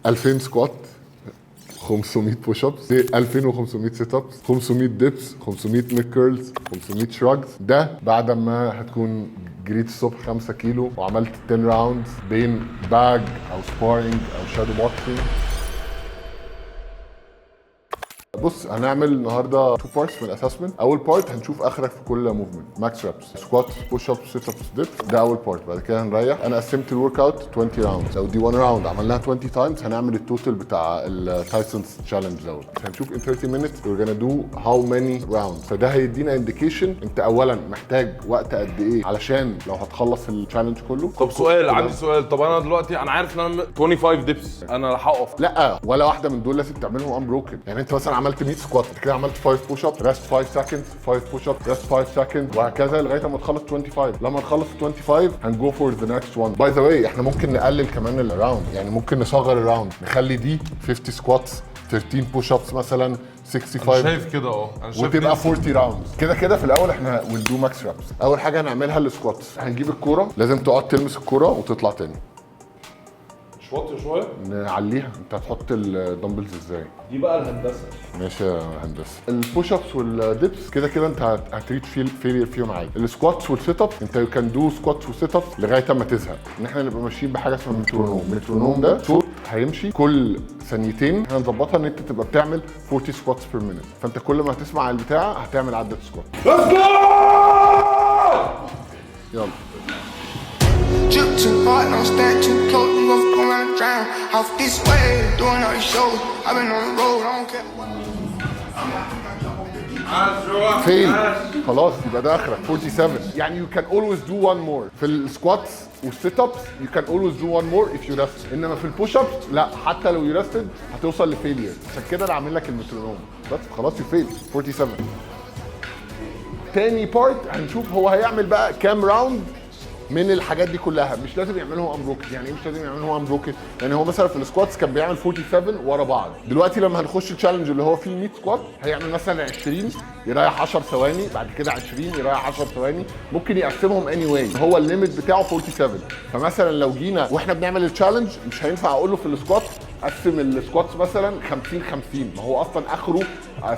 2000 سكوات، 500 بوش ابس، 2500 سيت ابس، 500 ديبس، 500 نيك كيرلز، 500 شراجز. ده بعد ما هتكون جريت الصبح 5 كيلو وعملت 10 راوندز بين باج او سبارينج او شادو بوكسينج. بص هنعمل النهارده 2 بارتس من الاسسمنت. اول بارت هنشوف اخرك في كل موفمنت، ماكس ريبس، سكوات، بوش ابس، سيت ابس، ديب. ده اول بارت. بعد كده هنريح. انا قسمت الورك اوت 20 راوندز. لو دي 1 راوند عملناها 20 تايمز هنعمل التوتال بتاع التايسونز تشالنج دوت. هنشوف in 30 minutes we're gonna do how many rounds. فده هيدينا انديكيشن انت اولا محتاج وقت قد ايه علشان لو هتخلص التشالنج كله. طب سؤال، عندي سؤال. طب انا دلوقتي انا عارف ان انا 25 ديبس انا هقف. لا ولا واحده من دول لازم تعملهم انبروكن. يعني انت مثلا عملت 100 سكوات كده، عملت 5 بوش اب، ريست 5 سكندز، 5 بوش اب، ريست 5 سكندز، وهكذا لغايه ما تخلص 25. لما نخلص 25 هنجو فور ذا نيكست وان. باي ذا واي احنا ممكن نقلل كمان الراوند، يعني ممكن نصغر الراوند، نخلي دي 50 سكواتس، 13 بوش ابس مثلا، 65. انا شايف كده انا شايف وتبقى 40 راوندز. كده في الاول احنا ويل دو ماكس رابس. اول حاجه هنعملها السكواتس. هنجيب الكوره، لازم تقعد تلمس الكوره وتطلع تاني. شويه شويه نعليها. انت هتحط الدمبلز ازاي؟ دي بقى الهندسه. ماشي يا هندسه. البوش ابس والديبس كده انت هتريتش فيلير فيهم عادي. السكواتس والسيت ابس انت يو كان دو سكواتس وسيت ابس لغايه اما تزهق. ان احنا نبقى ماشيين بحاجه اسمها مترونوم. المترونوم ده صوت هيمشي كل ثانيتين. هنظبطها ان انت تبقى بتعمل 40 سكواتس بير مينيت. فانت كل ما هتسمع البتاع هتعمل عدد سكوات. يلا. Drip too hard, don't stand too close, you gon' go around and drown. Off this way, doing all these shows. I've been on the road, I don't care. فين؟ خلاص يبقى ده اخرك 47. يعني you can always do one more. في السكواتس والسيت ابس you can always do one more if you rest. انما في البوش ابس لا، حتى لو you rested هتوصل لفيلير. عشان كده انا عامل لك المترونوم. بس خلاص you failed 47. تاني بارت هنشوف هو هيعمل بقى كام راوند من الحاجات دي كلها. مش لازم يعملهم امبروكن. يعني ايه مش لازم يعملهم امبروكن؟ يعني هو مثلا في السكواتس كان بيعمل 47 ورا بعض. دلوقتي لما هنخش التشالنج اللي هو فيه 100 سكوات هيعمل مثلا 20 يريح 10 ثواني، بعد كده 20 يريح 10 ثواني. ممكن يقسمهم اني واي. هو الليميت بتاعه 47. فمثلا لو جينا واحنا بنعمل التشالنج مش هينفع اقول له في السكوات قسم السكواتس مثلا 50 50. ما هو اصلا اخره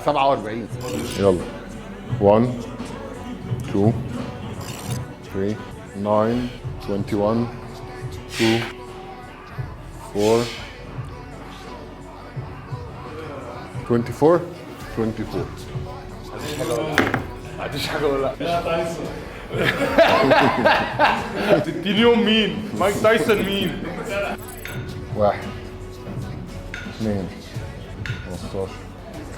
47. يلا 1 2 3 9 21 2 4 24 24. معلش حاجه ولا لا تايسون. تديني يوم مين؟ مايك تايسون مين؟ 1 2 15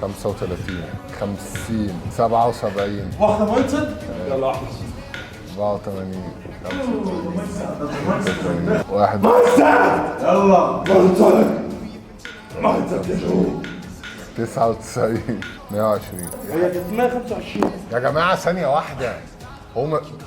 35 50 77 واحده مايند. يلا واحده 84 85 واحد يلا 99 120. هي كانت 125 يا جماعه ثانيه واحده.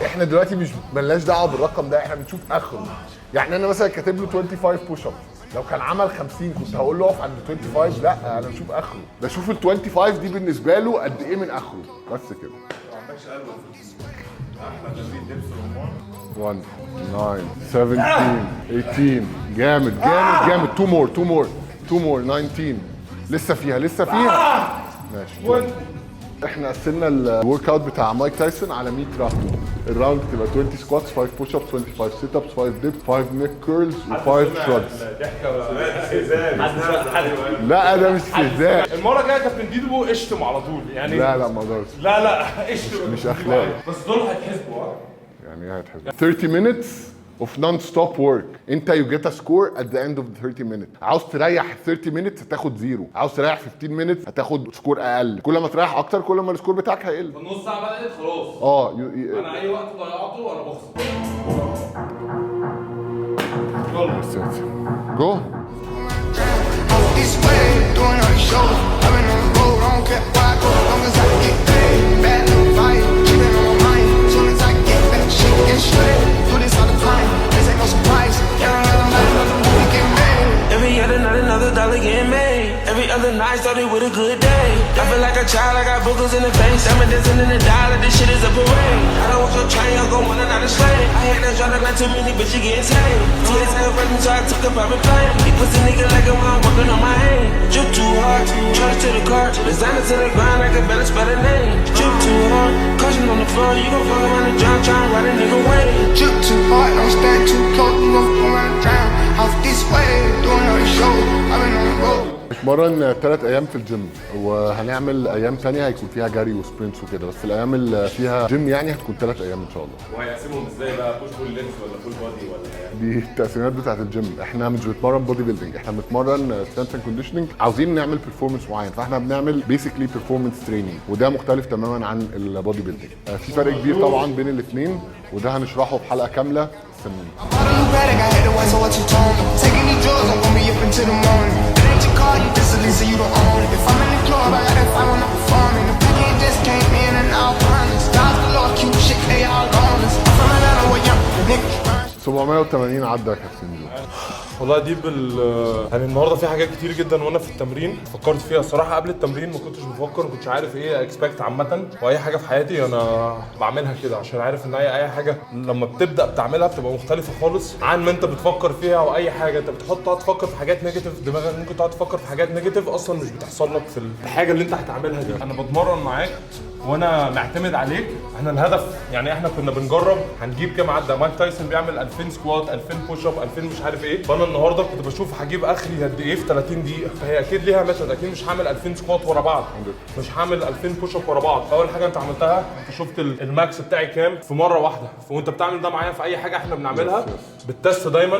احنا دلوقتي مش ملناش دعوه بالرقم ده، احنا بنشوف اخره. يعني انا مثلا كاتب له 25 بوش اب، لو كان عمل 50 كنت هقول له اقف عند 25. لا انا بشوف اخره. بشوف ال 25 دي بالنسبه له قد ايه من اخره. بس كده. ما عندكش قلب 1 9 17 18. جامد. 2 مور 19. لسه فيها ماشي. احنا قسمنا الورك اوت بتاع مايك تايسون على 100 راوند. الراوند تبقى 20 سكواتس، 5 بوش ابس، 25 سيت ابس، 5 ديب، 5 نيك كيرلز، و5 شراجز. لا ده مش استهزاء. المره الجايه كابتن ديدو اشتم على طول يعني. لا ما اقدرش. لا اشتم. مش اخلاقي. بس دول هيتحسبوا. يعني ايه هيتحسبوا؟ 30 minutes of non-stop work. انت you get a score at the end of the 30 minutes. عاوز تريح 30 minutes هتاخد 0. عاوز تريح 15 minutes هتاخد سكور اقل. كل ما تريح اكتر كل ما السكور بتاعك هيقل. النص ساعه بدات خلاص. انا اي وقت ضيعته انا بخسر. جو. This way, doing all these shows. I've been on the road, I don't care where I go, as long as I get paid. Bad little fire, she been on my mind. As soon as I get back, she get straight. Do this all the time, this ain't no surprise. Yeah, I'm letting the movie get made. Every other night. not another dollar getting made. Every other night started with a good day. I feel like a child, I got boogers in the face. I'm dancing in the dollar, this shit is a parade. I don't want your train, I'm gon' want another slave. I hate that drama, got too many, but you getting saved. TS ain't running, so I took a private plane. He pussy nigga like it when I'm working on my aim. Drip too hard, charge to the car. Designer to the grind, I can better spell the name. Drip too hard, caution on the floor. You gon' fuck around the job, try and ride a nigga way. Drip too hard, don't stand too close, you gon' fall around drown. Off this way, doing all these shows, I've been on the road. بتمرن 3 ايام في الجيم وهنعمل ايام تانية هيكون فيها جري وسبرنتس وكده، بس الايام اللي فيها جيم يعني هتكون 3 ايام ان شاء الله. وهيقسمهم ازاي بقى؟ بوش بول لينس ولا فول بودي ولا دي التقسيمات بتاعت الجيم. احنا مش بنتمرن بودي بيلدينج، احنا بنتمرن سترينث اند كونديشننج. عاوزين نعمل بيرفورمانس معين، فاحنا بنعمل بيسكلي بيرفورمانس تريننج، وده مختلف تماما عن البودي بيلدينج. في فرق كبير طبعا بين الاثنين، وده هنشرحه في حلقه كامله. استنوني. Bought a new Patek, I had to wait, so what you told me. Taking these drugs, I'm gonna be up until the morning. It ain't your car, you discipline, so you don't own it. If I'm in the club, I got that fight when I'm performing. The weekend just came in and out honest. Stars below, cute shit, they all on us. I'm from Atlanta, where young niggas. 780 عدى يا كابتن جو. والله دي يعني النهارده في حاجات كتير جدا وانا في التمرين فكرت فيها الصراحه. قبل التمرين ما كنتش بفكر، ما كنتش عارف ايه اكسبكت عامه، واي حاجه في حياتي انا بعملها كده عشان عارف ان اي حاجه لما بتبدا بتعملها بتبقى مختلفه خالص عن ما انت بتفكر فيها. او اي حاجه انت تقعد تفكر في حاجات نيجاتيف، دماغك ممكن تقعد تفكر في حاجات نيجاتيف اصلا مش بتحصل لك في الحاجه اللي انت هتعملها دي. انا بتمرن معاك وانا معتمد عليك. احنا الهدف يعني احنا كنا بنجرب هنجيب كام عده. مايك تايسون بيعمل 2000 سكوات، 2000 بوش اب، 2000 مش عارف ايه. فانا النهارده كنت بشوف هجيب اخري قد ايه في 30 دقيقه. فهي اكيد ليها ميثود، اكيد مش هعمل 2000 سكوات ورا بعض، مش هعمل 2000 بوش اب ورا بعض. فاول حاجه انت عملتها انت شفت الماكس بتاعي كام في مره واحده. وانت بتعمل ده معايا في اي حاجه احنا بنعملها بالتست دايما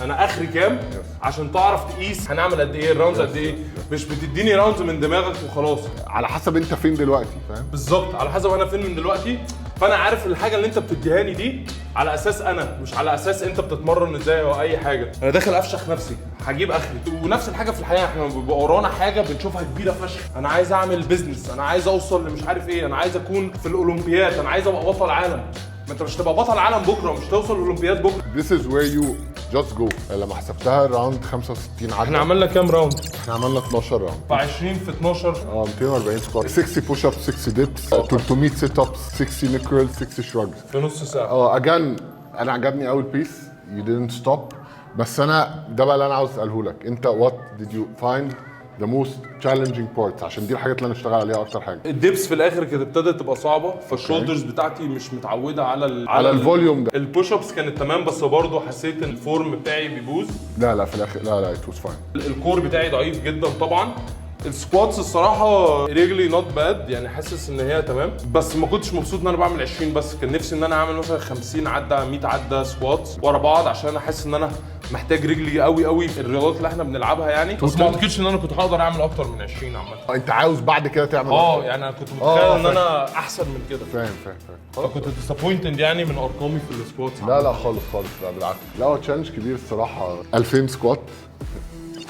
انا اخري كام عشان تعرف تقيس هنعمل قد ايه، الراوندز قد ايه. مش بتديني راوندز من دماغك وخلاص، على حسب انت فين دلوقتي، فاهم؟ بالظبط على حسب انا فين من دلوقتي. فانا عارف الحاجه اللي انت بتديهاني دي على اساس انا، مش على اساس انت بتتمرن ازاي او اي حاجه. انا داخل افشخ نفسي، هجيب اخري. ونفس الحاجه في الحياه، احنا بيبقى ورانا حاجه بنشوفها كبيره فشخ. انا عايز اعمل بزنس، انا عايز اوصل لمش عارف ايه، انا عايز اكون في الاولمبياد، انا عايز ابقى بطل عالم. ما انت مش تبقى بطل عالم بكره ومش توصل الاولمبياد بكره. This is where you just go. لما حسبتها راوند 65 عدى. احنا عملنا كام راوند؟ احنا عملنا 12 راوند. ف 20 في 12 240 سكوات، 60 بوش ابس، 60 ديبس، 300 سيت ابس، 60 نيك كيرلز، 60 شراجز في نص ساعه. اجان انا عجبني قوي البيس. You didn't stop. بس انا ده بقى اللي انا عاوز اساله لك، انت what did you find the most challenging parts؟ عشان دي الحاجات اللي انا اشتغل عليها اكتر حاجه. الديبس في الاخر كانت ابتدت تبقى صعبه، فالشولدرز بتاعتي مش متعوده على الفوليوم ده. البوش ابس كانت تمام، بس برضه حسيت ان الفورم بتاعي بيبوظ. لا في الاخر لا it was fine. الكور بتاعي ضعيف جدا طبعا. السكواتس الصراحه رجلي نوت باد، يعني حاسس ان هي تمام، بس ما كنتش مبسوط ان انا بعمل 20 بس. كان نفسي ان انا اعمل مثلا 50 عده، 100 عده سكواتس ورا بعض، عشان احس ان انا محتاج رجلي قوي في الرياضات اللي احنا بنلعبها يعني. بس ما اعتقدش ان انا كنت هقدر اعمل اكتر من 20 عامه. انت عاوز بعد كده تعمل يعني انا كنت متخيل ان انا احسن من كده. فاهم. فكنت ديسابوينتد يعني من ارقامي في السكواتس. لا خالص لا بالعكس. لا هو تشالنج كبير الصراحه. 2000 سكوات،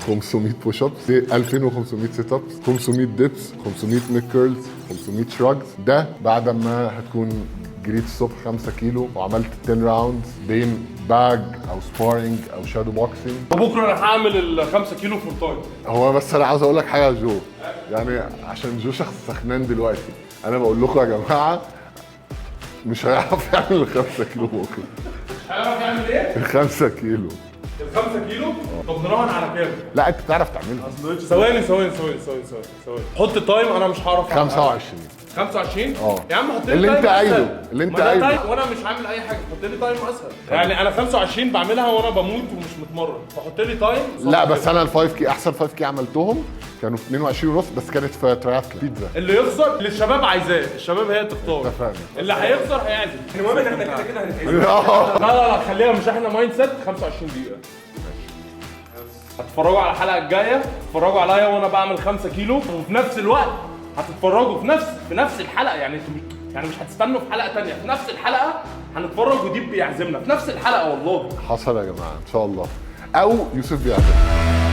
500 بوش ابس، 2500 سيت ابس، 500 ديبس، 500 نيك كيرلز، 500 شراجز. ده بعد ما هتكون جريت الصبح 5 كيلو وعملت 10 راوندز بين باج او سبارينج او شادو بوكسينج. وبكره انا هعمل ال 5 كيلو فول تايم. هو بس انا عاوز اقول لك حاجه يا جو، يعني عشان جو شخص سخنان دلوقتي، انا بقول لكم يا جماعه مش هيعرف يعمل ال 5 كيلو بكره. مش هيعرف يعمل ايه؟ ال 5 كيلو. ال 5 كيلو؟ طب نراهن على كام؟ لا انت تعرف تعملها. ثواني. حط تايم. انا مش هعرف. 25. 25؟ يا عم حط لي اللي تايم انت أسهل. عايزه، اللي انت عايزه. وانا مش عامل اي حاجه، حط لي تايم اسهل. يعني انا 25 بعملها وانا بموت ومش متمرن، فحط لي تايم. لا بس انا ال 5 كي احسن 5 كي عملتهم كانوا في 22 ونص، بس كانت في تراياثلون بيتزا. اللي يخسر اللي الشباب عايزاه، الشباب هي تختار. اتفقنا. اللي هيخسر هيعزم. المهم ان احنا كده هنتعزم. لا خليها، مش احنا مايند سيت 25 دقيقه. هتتفرجوا على الحلقه الجايه، هتتفرجوا عليا وانا بعمل 5 كيلو، وفي نفس الوقت هتتفرجوا في نفس الحلقه. يعني انتوا مش هتستنوا في حلقه ثانيه، في نفس الحلقه هنتفرج وديب بيعزمنا في نفس الحلقه. والله حصل يا جماعه ان شاء الله، او يوسف بيعزم.